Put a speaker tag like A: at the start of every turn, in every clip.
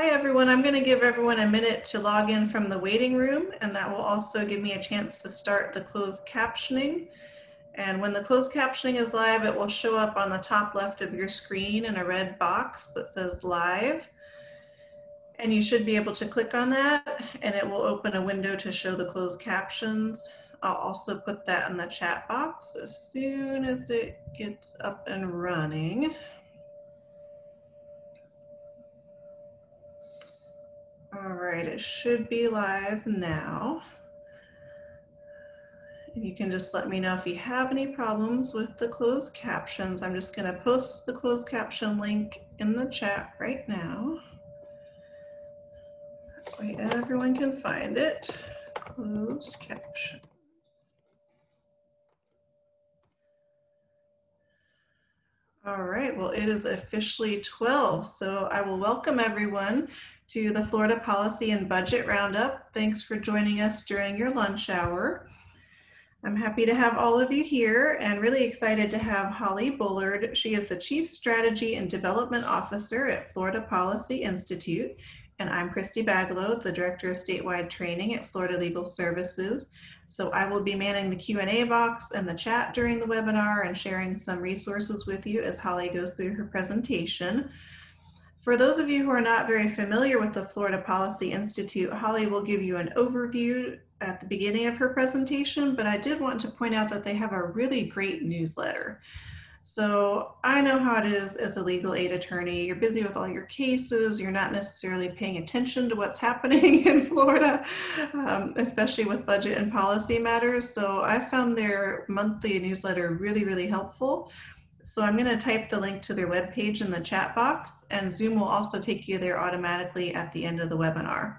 A: Hi everyone, I'm going to give everyone a minute to log in from the waiting room, and that will also give me a chance to start the closed captioning. And when the closed captioning is live, it will show up on the top left of your screen in a red box that says live. And you should be able to click on that and it will open a window to show the closed captions. I'll also put that in the chat box as soon as it gets up and running. All right, it should be live now. You can just let me know if you have any problems with the closed captions. I'm just going to post the closed caption link in the chat right now. That way everyone can find it. Closed caption. All right, well, it is officially 12, so I will welcome everyone to the Florida Policy and Budget Roundup. Thanks for joining us during your lunch hour. I'm happy to have all of you here and really excited to have Holly Bullard. She is the Chief Strategy and Development Officer at Florida Policy Institute. And I'm Christy Baglow, the Director of Statewide Training at Florida Legal Services. So I will be manning the Q&A box and the chat during the webinar and sharing some resources with you as Holly goes through her presentation. For those of you who are not very familiar with the Florida Policy Institute, Holly will give you an overview at the beginning of her presentation, but I did want to point out that they have a really great newsletter. So I know how it is as a legal aid attorney. You're busy with all your cases. You're not necessarily paying attention to what's happening in Florida, especially with budget and policy matters. So I found their monthly newsletter really, really helpful. So I'm going to type the link to their webpage in the chat box, and Zoom will also take you there automatically at the end of the webinar.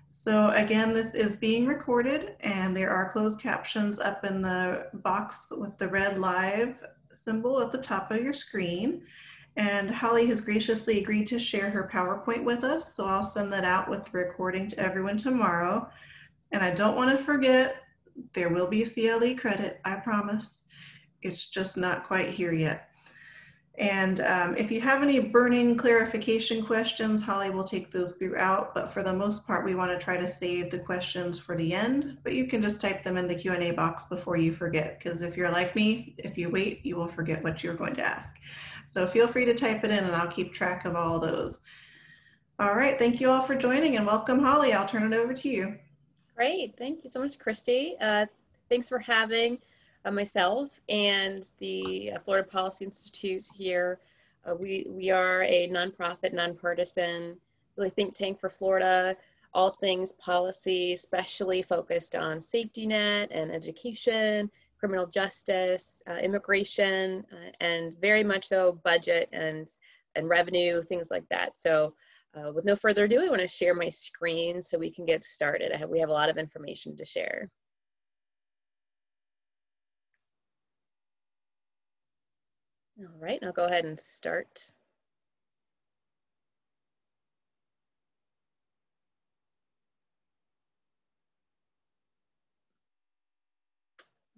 A: So again, this is being recorded and there are closed captions up in the box with the red live symbol at the top of your screen. And Holly has graciously agreed to share her PowerPoint with us. So I'll send that out with the recording to everyone tomorrow. And I don't want to forget, there will be CLE credit, I promise. It's just not quite here yet. And if you have any burning clarification questions, Holly will take those throughout, but for the most part, we want to try to save the questions for the end, but you can just type them in the Q&A box before you forget, because if you're like me, if you wait, you will forget what you're going to ask. So feel free to type it in and I'll keep track of all those. All right, thank you all for joining and welcome, Holly. I'll turn it over to you.
B: Great, thank you so much, Christy. Thanks for having myself and the Florida Policy Institute here. We are a nonprofit, nonpartisan, really think tank for Florida, all things policy, especially focused on safety net and education, criminal justice, immigration, and very much so budget and revenue, things like that. So with no further ado, I want to share my screen so we can get started. We have a lot of information to share. All right, I'll go ahead and start.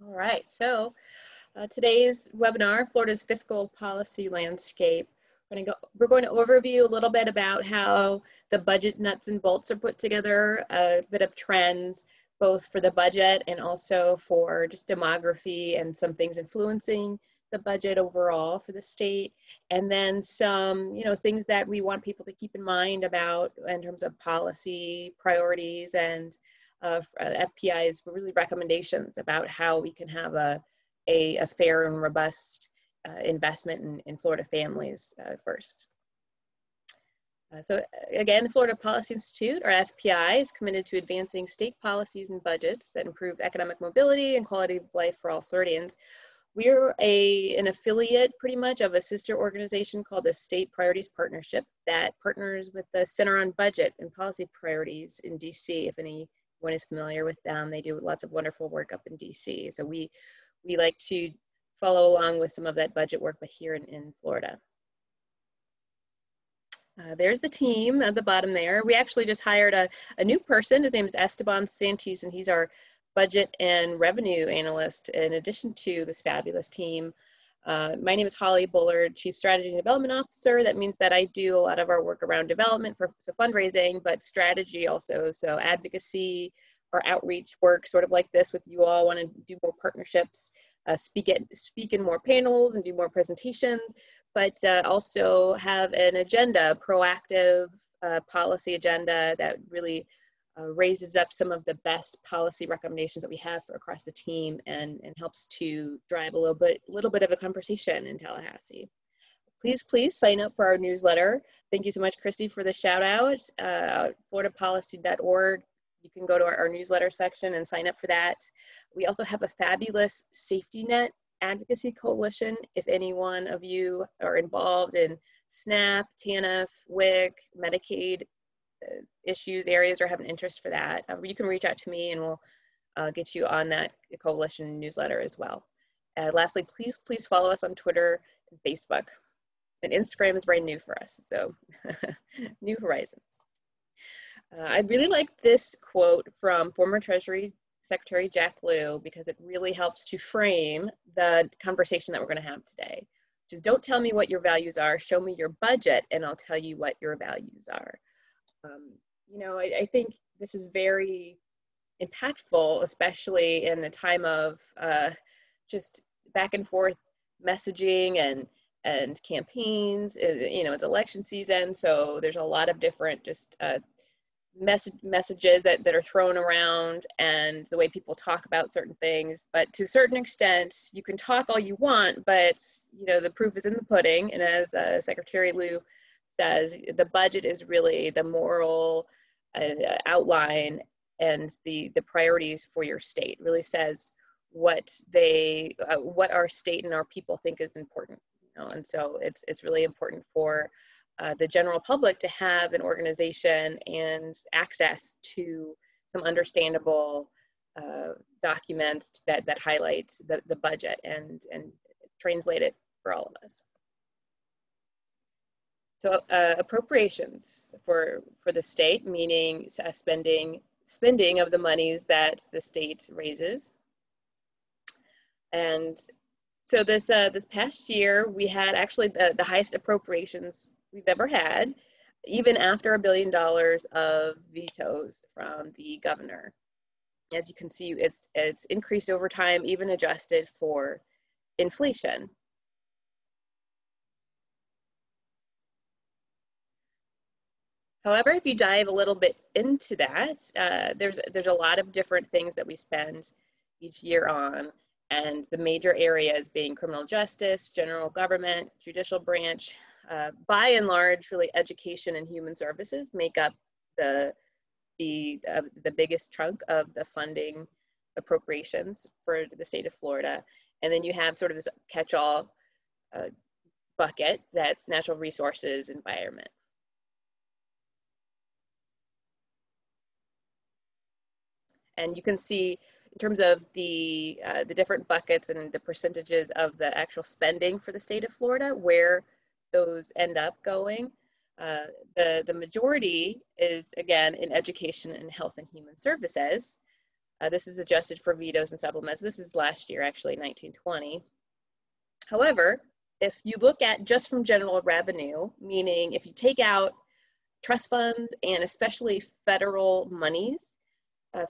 B: All right, so today's webinar, Florida's Fiscal Policy Landscape. We're going to overview a little bit about how the budget nuts and bolts are put together, a bit of trends, both for the budget and also for just demography and some things influencing the budget overall for the state, and then some, things that we want people to keep in mind about in terms of policy priorities and FPI's really recommendations about how we can have a fair and robust investment in Florida families first. So again, the Florida Policy Institute, or FPI, is committed to advancing state policies and budgets that improve economic mobility and quality of life for all Floridians. We're an affiliate pretty much of a sister organization called the State Priorities Partnership that partners with the Center on Budget and Policy Priorities in DC. If anyone is familiar with them, they do lots of wonderful work up in DC. So we like to follow along with some of that budget work, but here in Florida. There's the team at the bottom there. We actually just hired a new person. His name is Esteban Santis, and he's our budget and revenue analyst in addition to this fabulous team. My name is Holly Bullard, Chief Strategy and Development Officer. That means that I do a lot of our work around development for fundraising, but strategy also, so advocacy or outreach work, sort of like this with you all, want to do more partnerships, speak in more panels and do more presentations, but also have an agenda, proactive policy agenda that really raises up some of the best policy recommendations that we have across the team and helps to drive a little bit of a conversation in Tallahassee. Please sign up for our newsletter. Thank you so much, Christy, for the shout out. floridapolicy.org. You can go to our newsletter section and sign up for that. We also have a fabulous safety net advocacy coalition. If any one of you are involved in SNAP, TANF, WIC, Medicaid issues, areas, or have an interest for that, you can reach out to me and we'll get you on that coalition newsletter as well. Lastly, please follow us on Twitter and Facebook. And Instagram is brand new for us, so new horizons. I really like this quote from former Treasury Secretary Jack Lew because it really helps to frame the conversation that we're going to have today, which is, don't tell me what your values are, show me your budget and I'll tell you what your values are. You know, I think this is very impactful, especially in the time of just back and forth messaging and campaigns. You know, it's election season, so there's a lot of different just messages that are thrown around and the way people talk about certain things. But to a certain extent, you can talk all you want, but you know, the proof is in the pudding. And as Secretary Lew says, the budget is really the moral outline and the priorities for your state. It really says what our state and our people think is important. You know? And so it's really important for the general public to have an organization and access to some understandable documents that highlight the budget and translate it for all of us. So appropriations for the state, meaning spending of the monies that the state raises. And so this past year, we had actually the highest appropriations we've ever had, even after $1 billion of vetoes from the governor. As you can see, it's increased over time, even adjusted for inflation. However, if you dive a little bit into that, there's a lot of different things that we spend each year on, and the major areas being criminal justice, general government, judicial branch. By and large, really education and human services make up the biggest chunk of the funding appropriations for the state of Florida. And then you have sort of this catch-all bucket that's natural resources, environment. And you can see in terms of the different buckets and the percentages of the actual spending for the state of Florida, where those end up going. The majority is, again, in education and health and human services. This is adjusted for vetoes and supplements. This is last year, actually, 1920. However, if you look at just from general revenue, meaning if you take out trust funds and especially federal monies,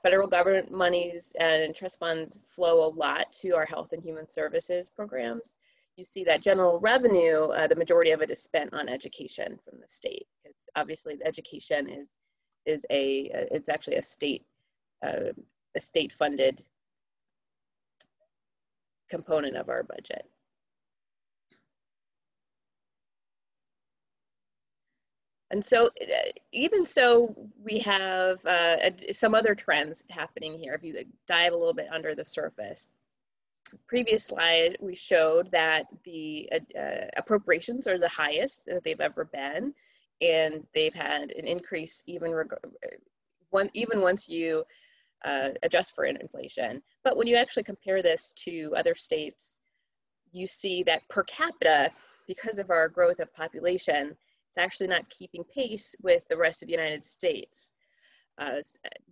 B: federal government monies and trust funds flow a lot to our health and human services programs. You see that general revenue, the majority of it is spent on education from the state. It's obviously the education it's actually a state funded component of our budget. And so, even so, we have some other trends happening here. If you dive a little bit under the surface. Previous slide, we showed that the appropriations are the highest that they've ever been, and they've had an increase even once you adjust for inflation. But when you actually compare this to other states, you see that per capita, because of our growth of population, it's actually not keeping pace with the rest of the United States.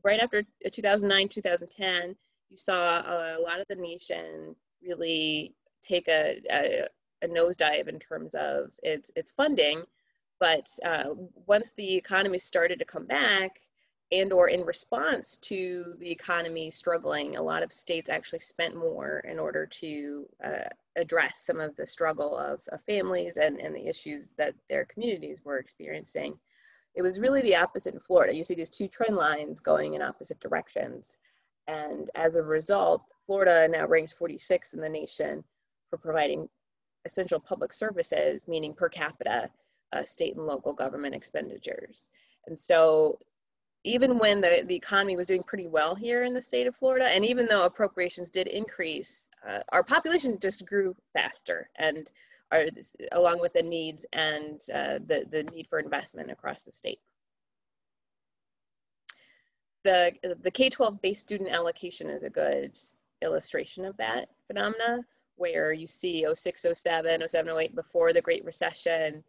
B: Right after 2009, 2010, you saw a lot of the nation really take a nosedive in terms of its funding. But once the economy started to come back, and or in response to the economy struggling, a lot of states actually spent more in order to address some of the struggle of families and the issues that their communities were experiencing. It was really the opposite in Florida. You see these two trend lines going in opposite directions. And as a result, Florida now ranks 46 in the nation for providing essential public services, meaning per capita state and local government expenditures. And so even when the economy was doing pretty well here in the state of Florida, and even though appropriations did increase, our population just grew faster, and along with the needs and the need for investment across the state. The K-12 base student allocation is a good illustration of that phenomena, where you see 06, 07, 07, 08, before the Great Recession,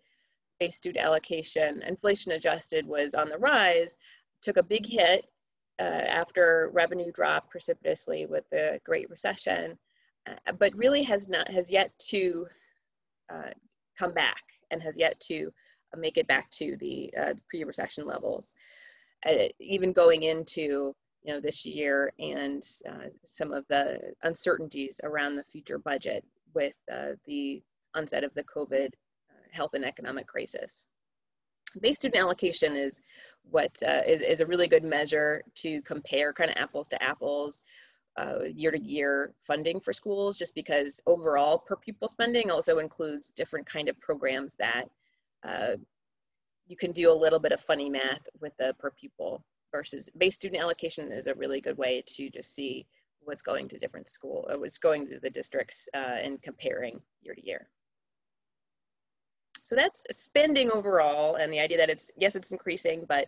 B: base student allocation, inflation adjusted, was on the rise, took a big hit after revenue dropped precipitously with the Great Recession, but really has yet to come back, and has yet to make it back to the pre-recession levels. Even going into this year and some of the uncertainties around the future budget with the onset of the COVID health and economic crisis. Base student allocation is what is a really good measure to compare kind of apples to apples year to year funding for schools, just because overall per pupil spending also includes different kind of programs that you can do a little bit of funny math with the per pupil, versus base student allocation is a really good way to just see what's going to different schools, what's going to the districts and comparing year to year. So that's spending overall, and the idea that it's increasing, but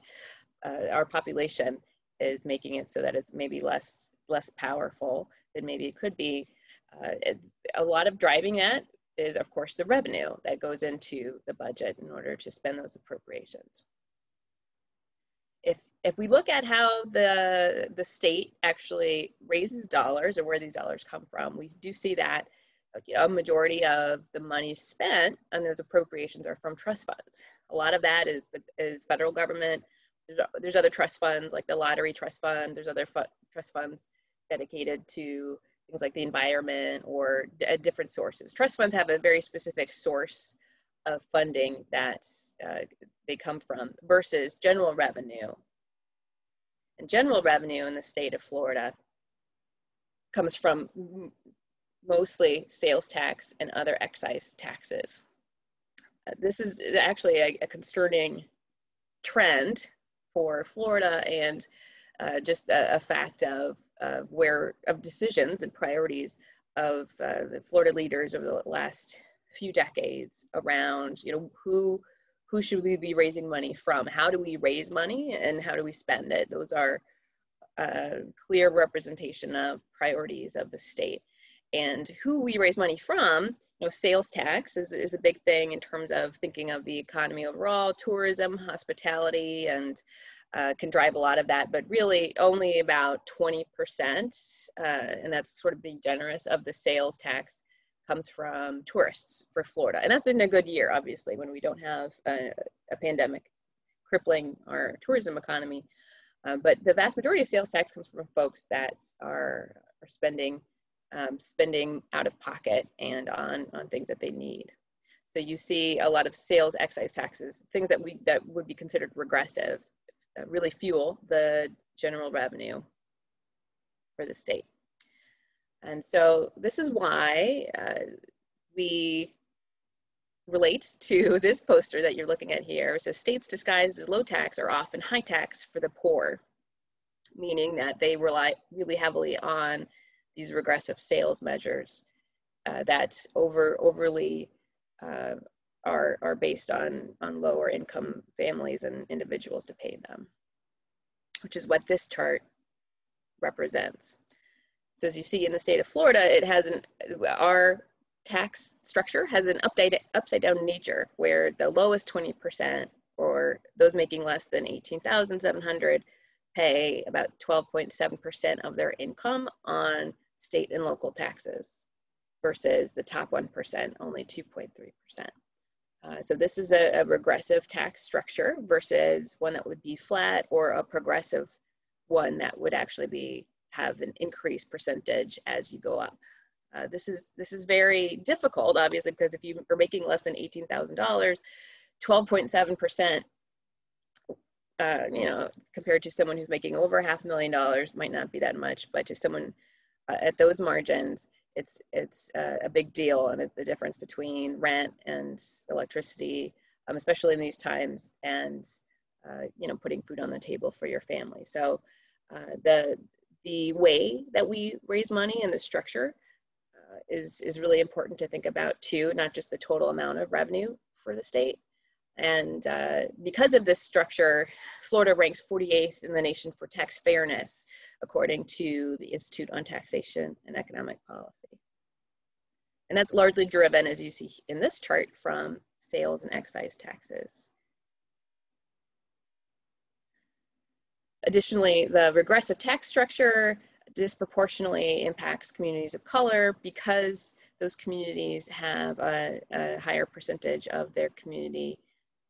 B: our population is making it so that it's maybe less powerful than maybe it could be. A lot of driving that is, of course, the revenue that goes into the budget in order to spend those appropriations. If we look at how the state actually raises dollars, or where these dollars come from, we do see that a majority of the money spent on those appropriations are from trust funds. A lot of that is federal government. There's other trust funds, like the lottery trust fund. There's other trust funds dedicated to things like the environment or different sources. Trust funds have a very specific source of funding that they come from, versus general revenue. And general revenue in the state of Florida comes from mostly sales tax and other excise taxes. This is actually a concerning trend for Florida, and just a fact of decisions and priorities of the Florida leaders over the last few decades around, who should we be raising money from? How do we raise money, and how do we spend it? Those are clear representation of priorities of the state. And who we raise money from, sales tax is a big thing in terms of thinking of the economy overall, tourism, hospitality, and can drive a lot of that, but really only about 20%, and that's sort of being generous, of the sales tax comes from tourists for Florida. And that's in a good year, obviously, when we don't have a pandemic crippling our tourism economy. But the vast majority of sales tax comes from folks that are spending out of pocket and on things that they need. So you see a lot of sales excise taxes, things that would be considered regressive, really fuel the general revenue for the state. And so this is why we relate to this poster that you're looking at here. It says, states disguised as low tax are often high tax for the poor, meaning that they rely really heavily on these regressive sales measures that overly are based on lower income families and individuals to pay them, which is what this chart represents. So as you see in the state of Florida, our tax structure has an upside down nature, where the lowest 20%, or those making less than $18,700, pay about 12.7% of their income on state and local taxes. versus the top 1%, only 2.3%. So this is a regressive tax structure versus one that would be flat, or a progressive one that would actually have an increased percentage as you go up. This is very difficult, obviously, because if you are making less than $18,000, 12.7%, compared to someone who's making over $500,000 might not be that much, but to someone at those margins, it's a big deal, and it's the difference between rent and electricity, especially in these times, and putting food on the table for your family. So the way that we raise money and the structure is really important to think about too, not just the total amount of revenue for the state. And because of this structure, Florida ranks 48th in the nation for tax fairness, according to the Institute on Taxation and Economic Policy. And that's largely driven, as you see in this chart, from sales and excise taxes. Additionally, the regressive tax structure disproportionately impacts communities of color, because those communities have a higher percentage of their community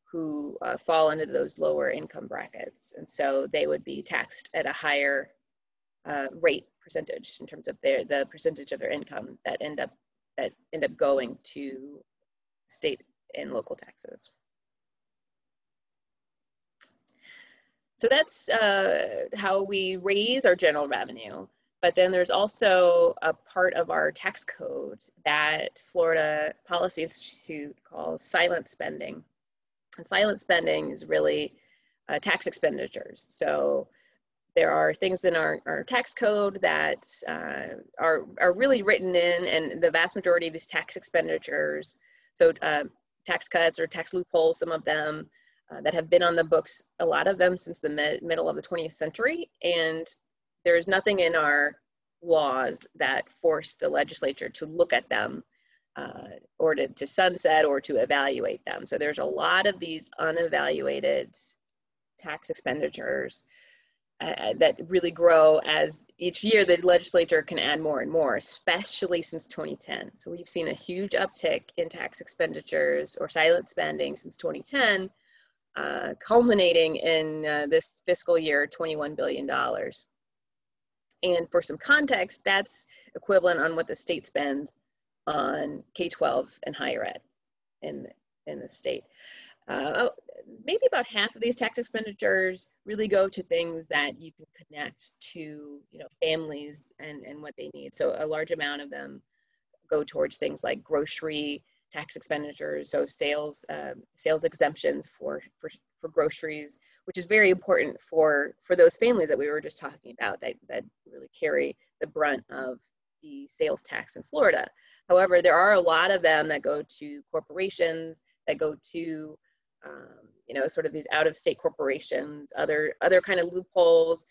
B: who fall into those lower income brackets. And so they would be taxed at a higher rate percentage in terms of the percentage of their income that end up going to state and local taxes. So that's how we raise our general revenue. But then there's also a part of our tax code that Florida Policy Institute calls silent spending. And silent spending is really tax expenditures. So there are things in our tax code that are really written in, and the vast majority of these tax expenditures, so tax cuts or tax loopholes, some of them that have been on the books, a lot of them since the middle of the 20th century, and there's nothing in our laws that force the legislature to look at them or to sunset or to evaluate them. So there's a lot of these unevaluated tax expenditures that really grow as each year the legislature can add more and more, especially since 2010. So we've seen a huge uptick in tax expenditures or silent spending since 2010, culminating in this fiscal year, $21 billion. And for some context, that's equivalent on what the state spends on K-12 and higher ed in the state. Maybe about half of these tax expenditures really go to things that you can connect to, families and what they need. So a large amount of them go towards things like grocery tax expenditures, so sales exemptions for groceries, which is very important for those families that we were just talking about that really carry the brunt of the sales tax in Florida. However, there are a lot of them that go to corporations, that go to sort of these out-of-state corporations, other kind of loopholes,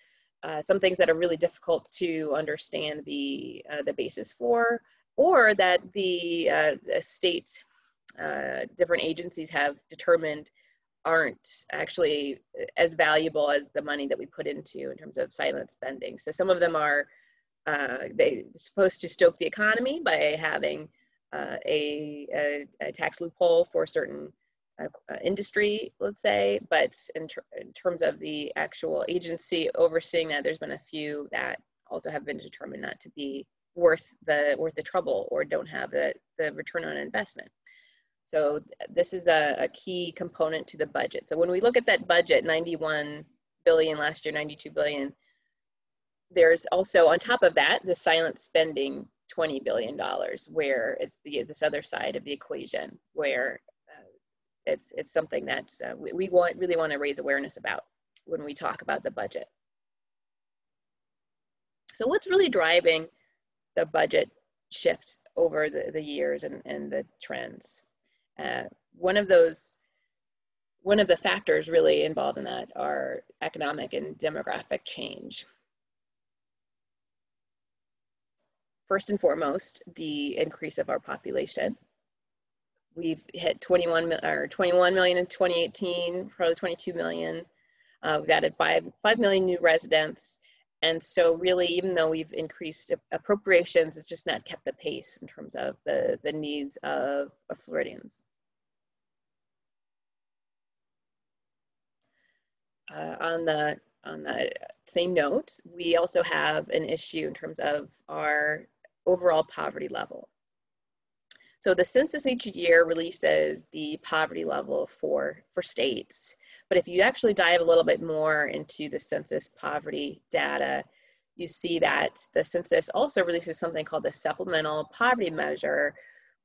B: some things that are really difficult to understand the basis for, or that the state different agencies have determined aren't actually as valuable as the money that we put into in terms of silent spending. So some of them are they're supposed to stoke the economy by having a tax loophole for certain industry, let's say, but in terms of the actual agency overseeing that, there's been a few that also have been determined not to be worth the trouble or don't have the return on investment. So this is a key component to the budget. So when we look at that budget, 91 billion last year, 92 billion, there's also on top of that the silent spending $20 billion, where it's this other side of the equation, where it's something that we really want to raise awareness about when we talk about the budget. So what's really driving the budget shift over the years and the trends? One of the factors really involved in that are economic and demographic change. First and foremost, the increase of our population. We've hit 21 million in 2018, probably 22 million. We've added 5 million new residents, And so really, even though we've increased appropriations, it's just not kept the pace in terms of the needs of Floridians. On the same note, we also have an issue in terms of our overall poverty level. So the census each year releases the poverty level for states. But if you actually dive a little bit more into the census poverty data, you see that the census also releases something called the supplemental poverty measure,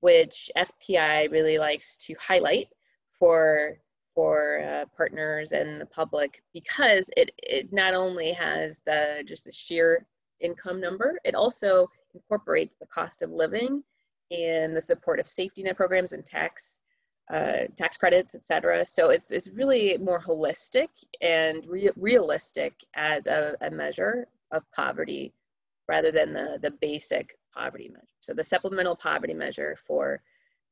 B: which FPI really likes to highlight for partners and the public, because it not only has just the sheer income number, it also incorporates the cost of living and the support of safety net programs and tax credits, etc. So it's really more holistic and realistic as a measure of poverty rather than the basic poverty measure. So the supplemental poverty measure for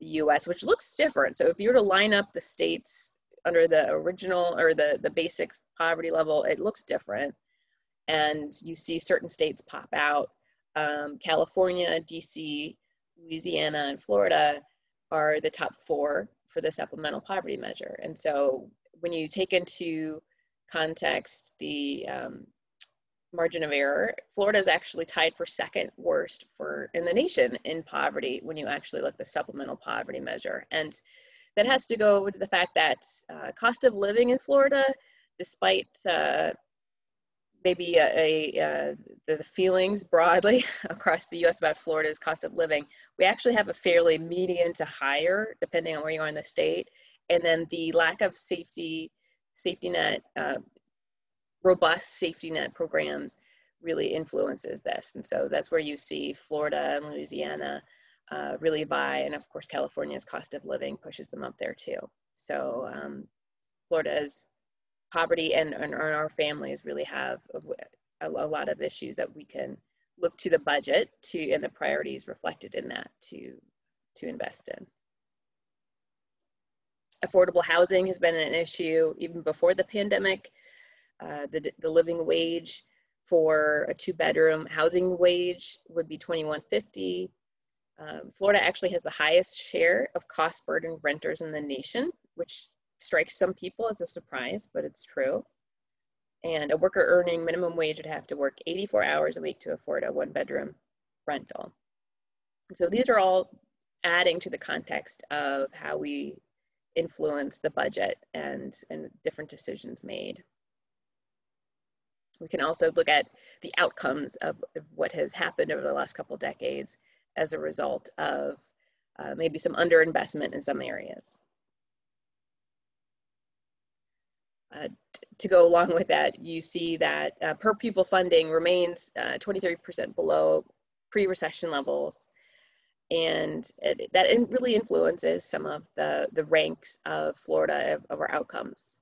B: the US, which looks different. So if you were to line up the states under the original or the basic poverty level, it looks different. And you see certain states pop out. California, DC, Louisiana, and Florida are the top 4 for the supplemental poverty measure. And so when you take into context the margin of error, Florida is actually tied for second worst in the nation in poverty when you actually look at the supplemental poverty measure. And that has to go with the fact that cost of living in Florida, despite maybe the feelings broadly across the US about Florida's cost of living, we actually have a fairly median to higher, depending on where you are in the state. And then the lack of safety net, robust safety net programs really influences this. And so that's where you see Florida and Louisiana really vie. And of course, California's cost of living pushes them up there too. So Florida's poverty and our families really have a lot of issues that we can look to the budget and the priorities reflected in that to invest in. Affordable housing has been an issue even before the pandemic. The living wage for a 2-bedroom housing wage would be $21.50. Florida actually has the highest share of cost burden renters in the nation, which strikes some people as a surprise, but it's true. And a worker earning minimum wage would have to work 84 hours a week to afford a 1-bedroom rental. So these are all adding to the context of how we influence the budget and different decisions made. We can also look at the outcomes of what has happened over the last couple decades as a result of maybe some underinvestment in some areas. To go along with that, you see that per pupil funding remains 23% below pre-recession levels. And that really influences some of the ranks of Florida of our outcomes.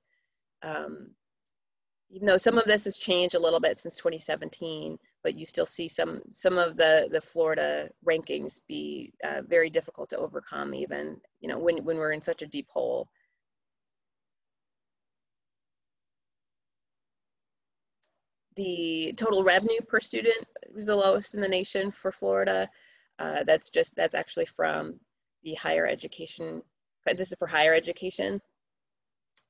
B: Even though some of this has changed a little bit since 2017, but you still see some of the Florida rankings be very difficult to overcome, even when we're in such a deep hole. The total revenue per student was the lowest in the nation for Florida. That's actually from the higher education. This is for higher education,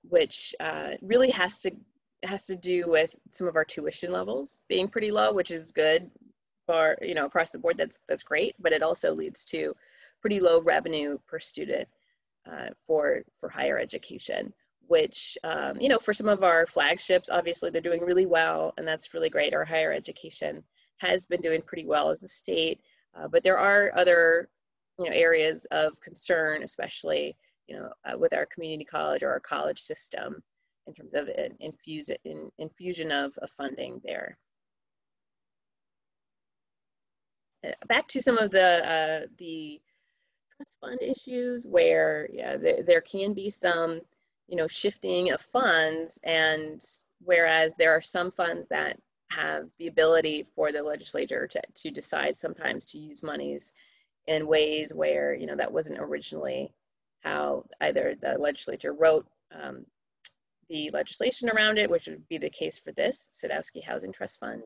B: which really has to do with some of our tuition levels being pretty low, which is good for across the board. That's great, but it also leads to pretty low revenue per student for higher education, which for some of our flagships, obviously they're doing really well, and that's really great. Our higher education has been doing pretty well as a state, but there are other areas of concern, especially with our community college or our college system, in terms of infusion of funding there. Back to some of the trust fund issues where there can be some shifting of funds, and whereas there are some funds that have the ability for the legislature to decide sometimes to use monies in ways where that wasn't originally how either the legislature wrote the legislation around it, which would be the case for this Sadowski Housing Trust Fund,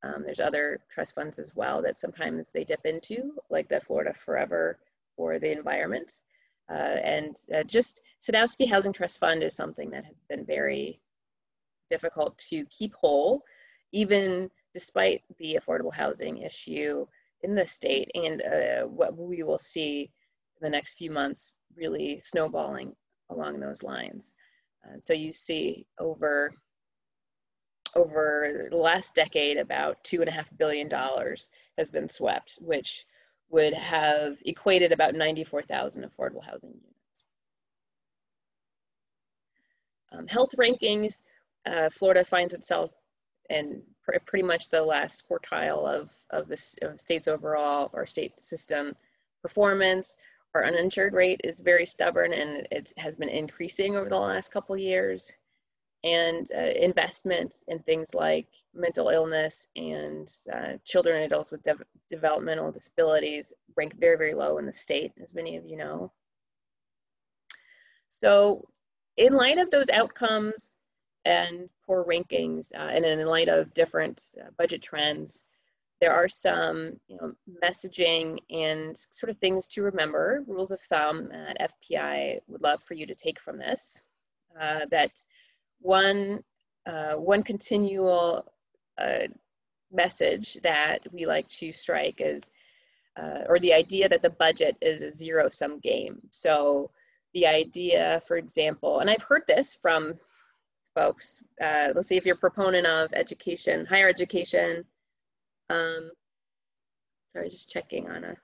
B: There's other trust funds as well that sometimes they dip into, like the Florida Forever for the environment. Just Sadowski Housing Trust Fund is something that has been very difficult to keep whole, even despite the affordable housing issue in the state, and what we will see in the next few months really snowballing along those lines. So you see over the last decade, about $2.5 billion has been swept, which would have equated about 94,000 affordable housing units. Health rankings, Florida finds itself in pretty much the last quartile of state's overall or state system performance. Our uninsured rate is very stubborn, and it has been increasing over the last couple of years. And investments in things like mental illness and children and adults with developmental disabilities rank very, very low in the state, as many of you know. So in light of those outcomes and poor rankings, and in light of different budget trends, there are some messaging and sort of things to remember, rules of thumb that FPI would love for you to take from this. That one continual message that we like to strike is, or the idea that the budget is a zero-sum game. So the idea, for example, and I've heard this from folks, let's see, if you're a proponent of education, higher education, sorry, just checking on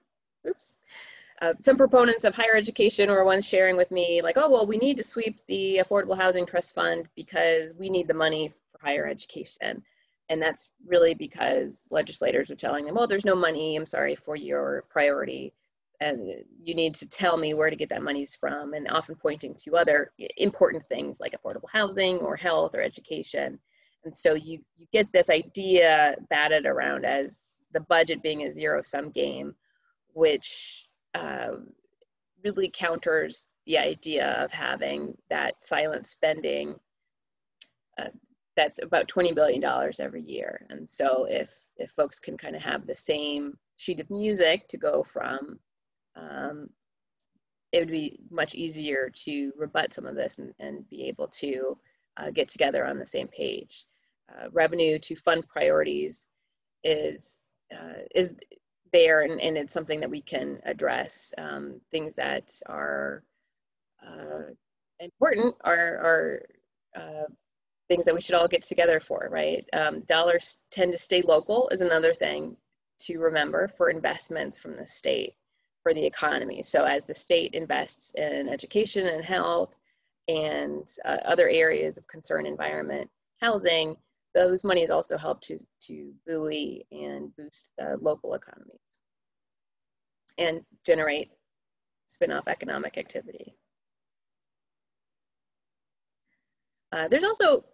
B: some proponents of higher education or ones sharing with me like, oh, well, we need to sweep the Affordable Housing Trust Fund because we need the money for higher education. And that's really because legislators are telling them, well, there's no money, I'm sorry, for your priority. And you need to tell me where to get that monies from, and often pointing to other important things like affordable housing or health or education. And so you get this idea batted around as the budget being a zero-sum game, which really counters the idea of having that silent spending that's about $20 billion every year. And so if folks can kind of have the same sheet of music to go from, it would be much easier to rebut some of this and be able to get together on the same page. Revenue to fund priorities is there, and it's something that we can address. Things that are important are things that we should all get together for, right? Dollars tend to stay local is another thing to remember for investments from the state for the economy. So as the state invests in education and health and other areas of concern, environment, housing, those monies also help to buoy and boost the local economies and generate spin-off economic activity. There's also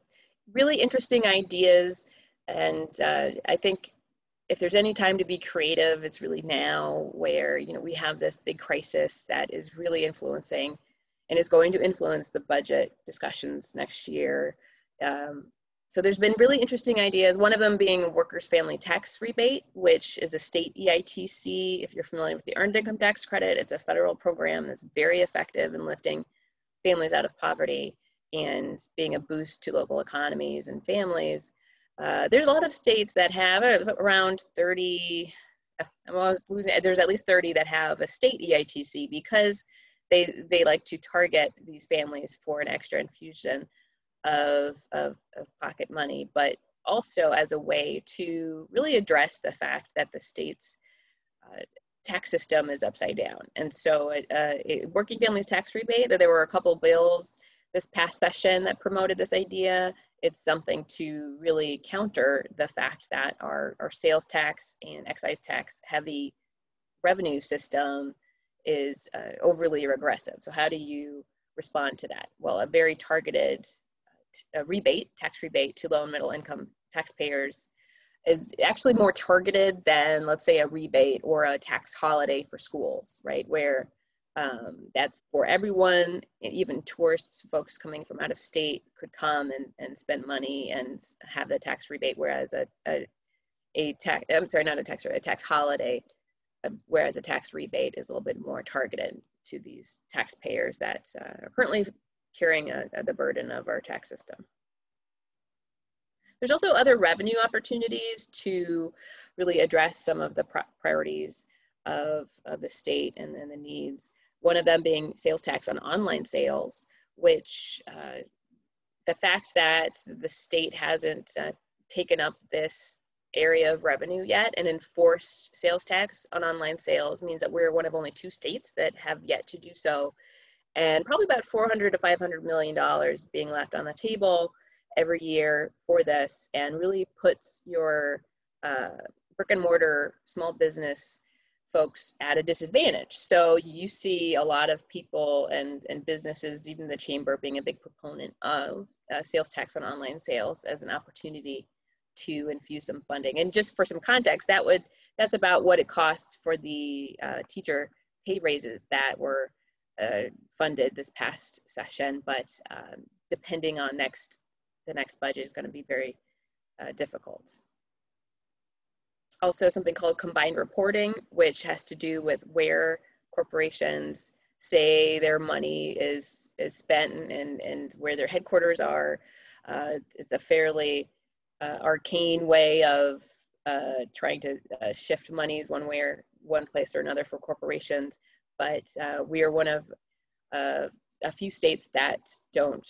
B: really interesting ideas, and I think if there's any time to be creative, it's really now, where we have this big crisis that is really influencing and is going to influence the budget discussions next year. So there's been really interesting ideas, one of them being a workers' family tax rebate, which is a state EITC. If you're familiar with the Earned Income Tax Credit, it's a federal program that's very effective in lifting families out of poverty and being a boost to local economies and families. There's a lot of states that have around 30, I'm always losing, there's at least 30 that have a state EITC because they like to target these families for an extra infusion of pocket money, but also as a way to really address the fact that the state's tax system is upside down. And so working families tax rebate, there were a couple bills this past session that promoted this idea. It's something to really counter the fact that our sales tax and excise tax heavy revenue system is overly regressive. So how do you respond to that? Well, a very targeted tax rebate to low and middle income taxpayers is actually more targeted than, let's say, a rebate or a tax holiday for schools, right? Where that's for everyone, even tourists, folks coming from out of state could come and spend money and have the tax rebate, whereas a a tax, I'm sorry, not a tax rate, a tax holiday, whereas a tax rebate is a little bit more targeted to these taxpayers that are currently carrying the burden of our tax system. There's also other revenue opportunities to really address some of the priorities of the state and the needs. One of them being sales tax on online sales, which the fact that the state hasn't taken up this area of revenue yet and enforced sales tax on online sales means that we're one of only 2 states that have yet to do so. And probably about $400 to $500 million being left on the table every year for this, and really puts your brick and mortar small business folks at a disadvantage. So you see a lot of people and businesses, even the chamber, being a big proponent of sales tax on online sales as an opportunity to infuse some funding. And just for some context, that's about what it costs for the teacher pay raises that were funded this past session, but depending on the next budget is going to be very difficult. Also something called combined reporting, which has to do with where corporations say their money is spent and where their headquarters are. It's a fairly arcane way of trying to shift monies one place or another for corporations. But we are one of a few states that don't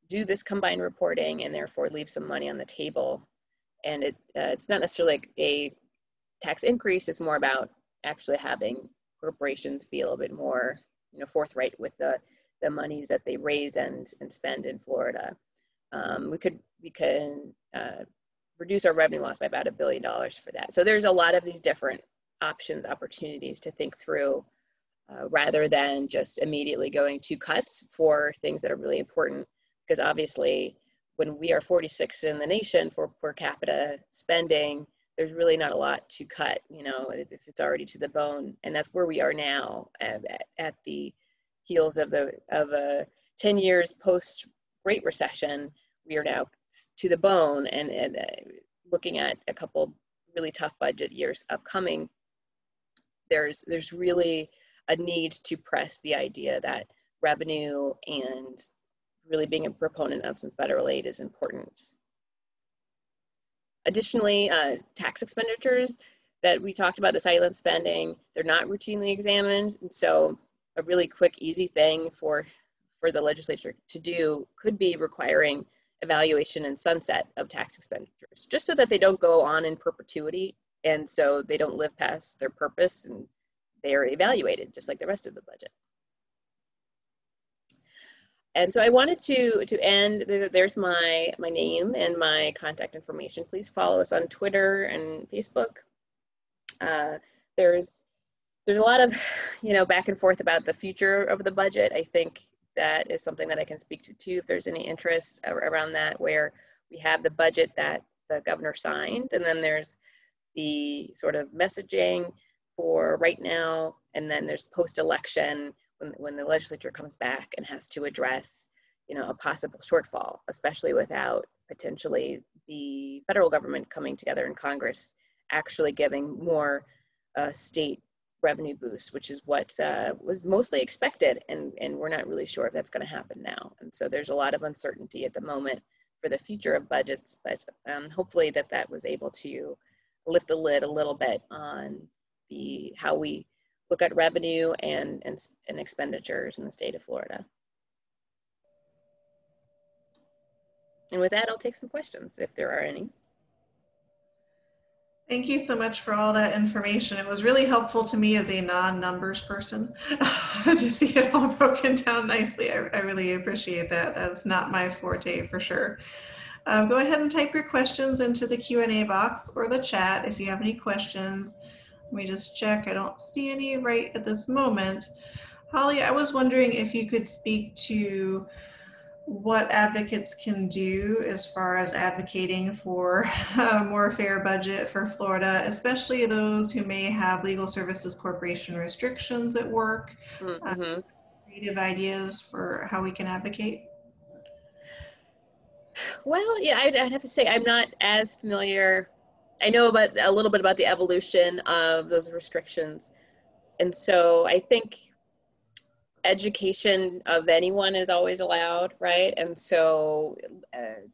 B: do this combined reporting and therefore leave some money on the table. And it's not necessarily like a tax increase, it's more about actually having corporations be a little bit more forthright with the monies that they raise and spend in Florida. We can reduce our revenue loss by about $1 billion for that. So there's a lot of these different opportunities to think through rather than just immediately going to cuts for things that are really important. Because obviously, when we are 46th in the nation for per capita spending, there's really not a lot to cut, if it's already to the bone. And that's where we are now at the heels of 10 years post-Great Recession. We are now to the bone and looking at a couple really tough budget years upcoming. There's really a need to press the idea that revenue and really being a proponent of some federal aid is important. Additionally, tax expenditures that we talked about, the silent spending, they're not routinely examined. So a really quick, easy thing for the legislature to do could be requiring evaluation and sunset of tax expenditures, just so that they don't go on in perpetuity and so they don't live past their purpose and they are evaluated just like the rest of the budget. And so I wanted to end, there's my name and my contact information. Please follow us on Twitter and Facebook. There's a lot of, back and forth about the future of the budget. I think that is something that I can speak to too, if there's any interest around that, where we have the budget that the governor signed, and then there's the sort of messaging for right now, and then there's post-election, when the legislature comes back and has to address, a possible shortfall, especially without potentially the federal government coming together in Congress, actually giving more state revenue boost, which is what was mostly expected, and we're not really sure if that's going to happen now. And so there's a lot of uncertainty at the moment for the future of budgets, but hopefully that was able to lift the lid a little bit on how we look at revenue and expenditures in the state of Florida. And with that, I'll take some questions if there are any.
A: Thank you so much for all that information. It was really helpful to me as a non-numbers person to see it all broken down nicely. I really appreciate that. That's not my forte for sure. Go ahead and type your questions into the Q&A box or the chat if you have any questions. Let me just check. I don't see any right at this moment. Holly, I was wondering if you could speak to what advocates can do as far as advocating for a more fair budget for Florida, especially those who may have legal services corporation restrictions at work. Creative ideas for how we can advocate.
B: Well, yeah, I'd have to say I'm not as familiar I know about a little bit about the evolution of those restrictions. And so I think education of anyone is always allowed, right? And so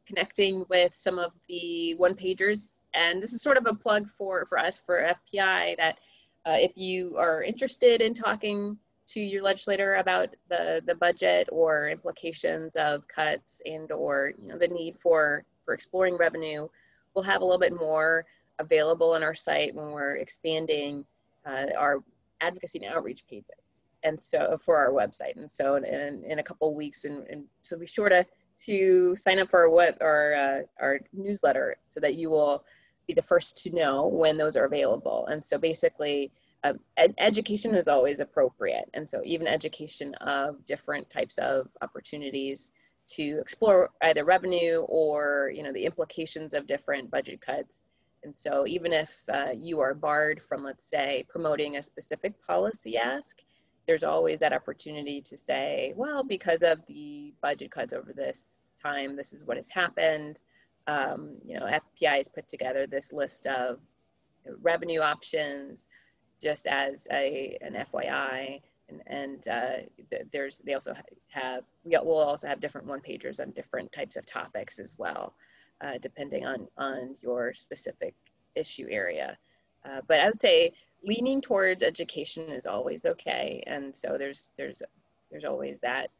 B: connecting with some of the one pagers, and this is sort of a plug for us for FPI, that if you are interested in talking to your legislator about the budget or implications of cuts and or the need for exploring revenue, we'll have a little bit more available on our site when we're expanding our advocacy and outreach pages, and so for our website. And so in a couple of weeks, and so be sure to sign up for our newsletter so that you will be the first to know when those are available. And so basically education is always appropriate, and so even education of different types of opportunities to explore either revenue or the implications of different budget cuts. And so even if you are barred from, let's say, promoting a specific policy ask, there's always that opportunity to say, well, because of the budget cuts over this time, this is what has happened. FPI has put together this list of revenue options just as an FYI. And they also have, we'll also have different one pagers on different types of topics as well, depending on your specific issue area. But I would say leaning towards education is always okay. And so there's always that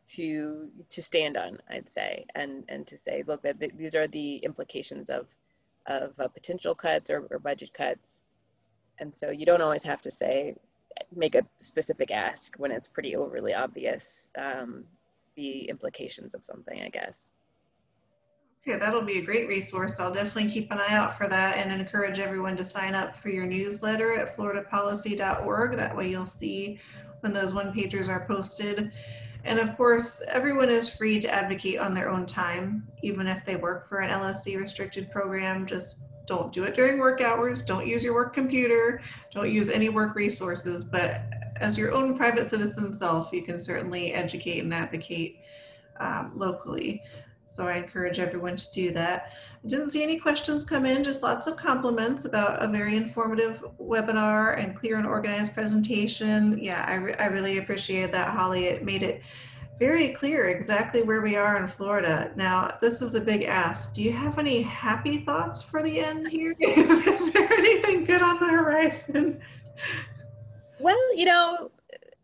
B: to stand on, I'd say, and to say, look, that these are the implications of potential cuts or budget cuts. And so you don't always have to say, make a specific ask when it's pretty overly obvious, the implications of something, I guess.
A: Okay, that'll be a great resource. I'll definitely keep an eye out for that and encourage everyone to sign up for your newsletter at floridapolicy.org. That way you'll see when those one pagers are posted. And of course, everyone is free to advocate on their own time, even if they work for an LSC restricted program. Just don't do it during work hours. Don't use your work computer. Don't use any work resources. But as your own private citizen self, you can certainly educate and advocate locally. So I encourage everyone to do that. I didn't see any questions come in, just lots of compliments about a very informative webinar and clear and organized presentation. Yeah, I really appreciate that, Holly. It made it very clear exactly where we are in Florida. Now, this is a big ask. Do you have any happy thoughts for the end here? Is there anything good on the horizon?
B: Well,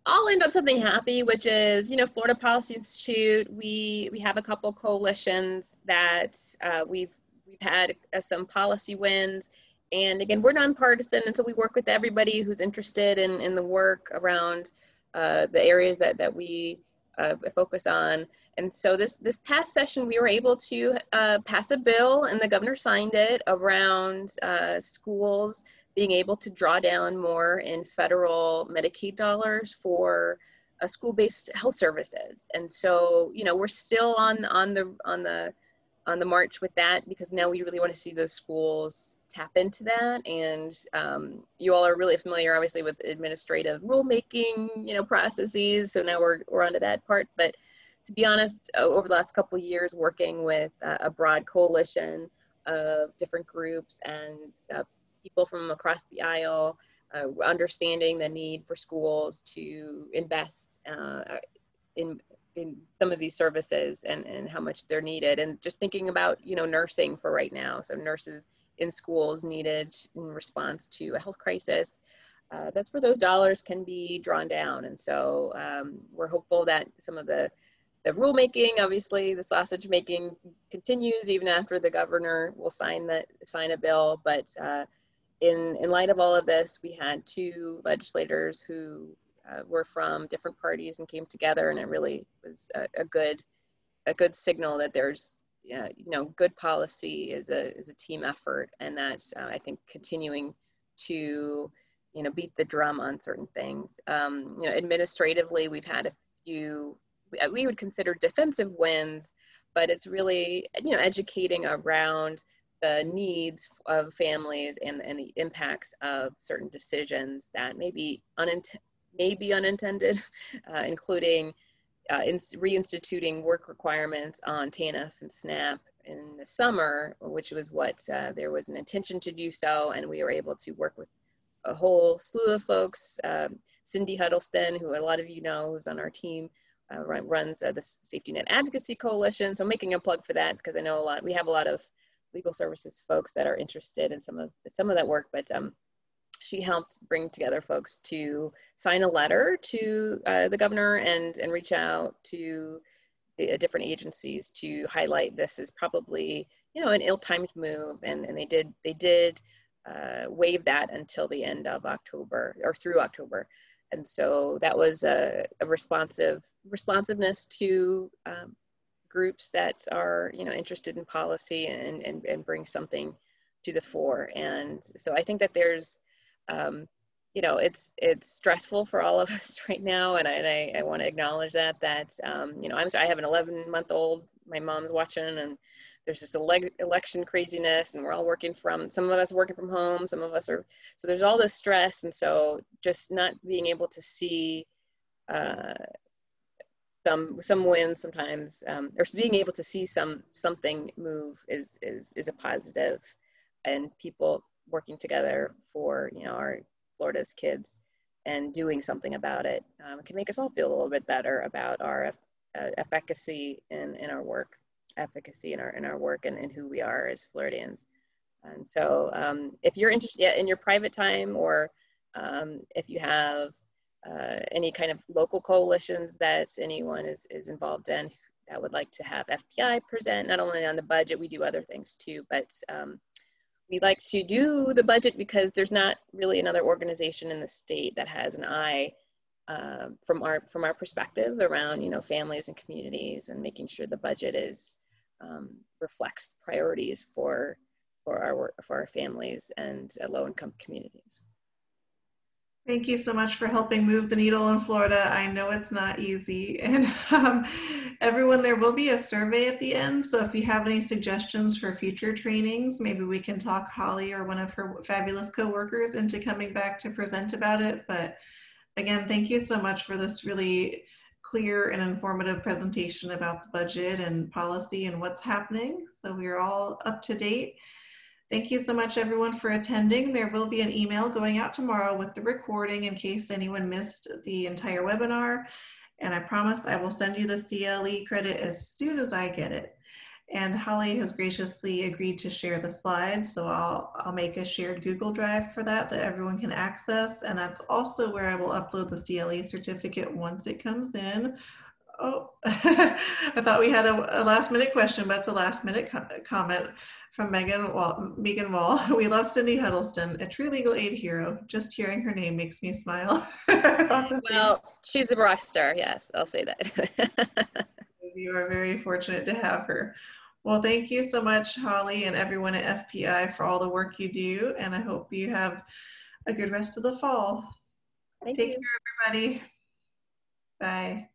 B: I'll end on something happy, which is, Florida Policy Institute. We have a couple coalitions that we've had some policy wins. And again, we're nonpartisan, and so we work with everybody who's interested in the work around the areas that we focus on. And so this past session, we were able to pass a bill, and the governor signed it, around schools being able to draw down more in federal Medicaid dollars for school-based health services. And so, we're still on the march with that, because now we really want to see those schools tap into that. And you all are really familiar, obviously, with administrative rulemaking, processes. So now we're onto that part. But to be honest, over the last couple of years, working with a broad coalition of different groups and people from across the aisle, understanding the need for schools to invest in some of these services and how much they're needed, and just thinking about nursing for right now. So nurses in schools needed in response to a health crisis. That's where those dollars can be drawn down. And so we're hopeful that some of the rulemaking, obviously the sausage making, continues even after the governor will sign a bill. But in light of all of this, we had two legislators who were from different parties and came together, and it really was a good signal that there's good policy is a team effort, and that's I think continuing to beat the drum on certain things. Administratively, we've had a few we would consider defensive wins, but it's really educating around the needs of families and the impacts of certain decisions that may be unintended, including reinstituting work requirements on TANF and SNAP in the summer, which was what there was an intention to do so, and we were able to work with a whole slew of folks. Cindy Huddleston, who a lot of you know, who's on our team, runs the Safety Net Advocacy Coalition. So I'm making a plug for that because I know we have a lot of legal services folks that are interested in some of that work, but she helped bring together folks to sign a letter to the governor and reach out to the different agencies to highlight this as probably, you know, an ill-timed move, and they did waive that until the end of October, or through October. And so that was a responsiveness to groups that are, you know, interested in policy and bring something to the fore. And so I think that there's, you know, it's stressful for all of us right now, and I want to acknowledge that you know, I have an 11-month-old. My mom's watching, and there's just election craziness, and we're all working from. Some of us working from home, some of us are. So there's all this stress, and so just not being able to see some wins sometimes, or being able to see something move is a positive, and people working together for, you know, our Florida's kids and doing something about it can make us all feel a little bit better about our efficacy in our work, and who we are as Floridians. And so if you're interested in your private time, or if you have any kind of local coalitions that anyone is involved in that would like to have FPI present, not only on the budget, we do other things too, but we like to do the budget because there's not really another organization in the state that has an eye from our perspective around, you know, families and communities, and making sure the budget is reflects priorities for our families and low-income communities.
A: Thank you so much for helping move the needle in Florida. I know it's not easy. And everyone, there will be a survey at the end. So if you have any suggestions for future trainings, maybe we can talk Holly or one of her fabulous coworkers into coming back to present about it. But again, thank you so much for this really clear and informative presentation about the budget and policy and what's happening. So we're all up to date. Thank you so much, everyone, for attending. There will be an email going out tomorrow with the recording in case anyone missed the entire webinar. And I promise I will send you the CLE credit as soon as I get it. And Holly has graciously agreed to share the slides, so I'll make a shared Google Drive for that everyone can access. And that's also where I will upload the CLE certificate once it comes in. Oh, I thought we had a last minute question, but it's a last minute comment from Megan Wall. We love Cindy Huddleston, a true legal aid hero. Just hearing her name makes me smile.
B: Well, she's a rock star. Yes, I'll say that.
A: You are very fortunate to have her. Well, thank you so much, Holly, and everyone at FPI for all the work you do. And I hope you have a good rest of the fall.
B: Thank you.
A: Take care, everybody. Bye.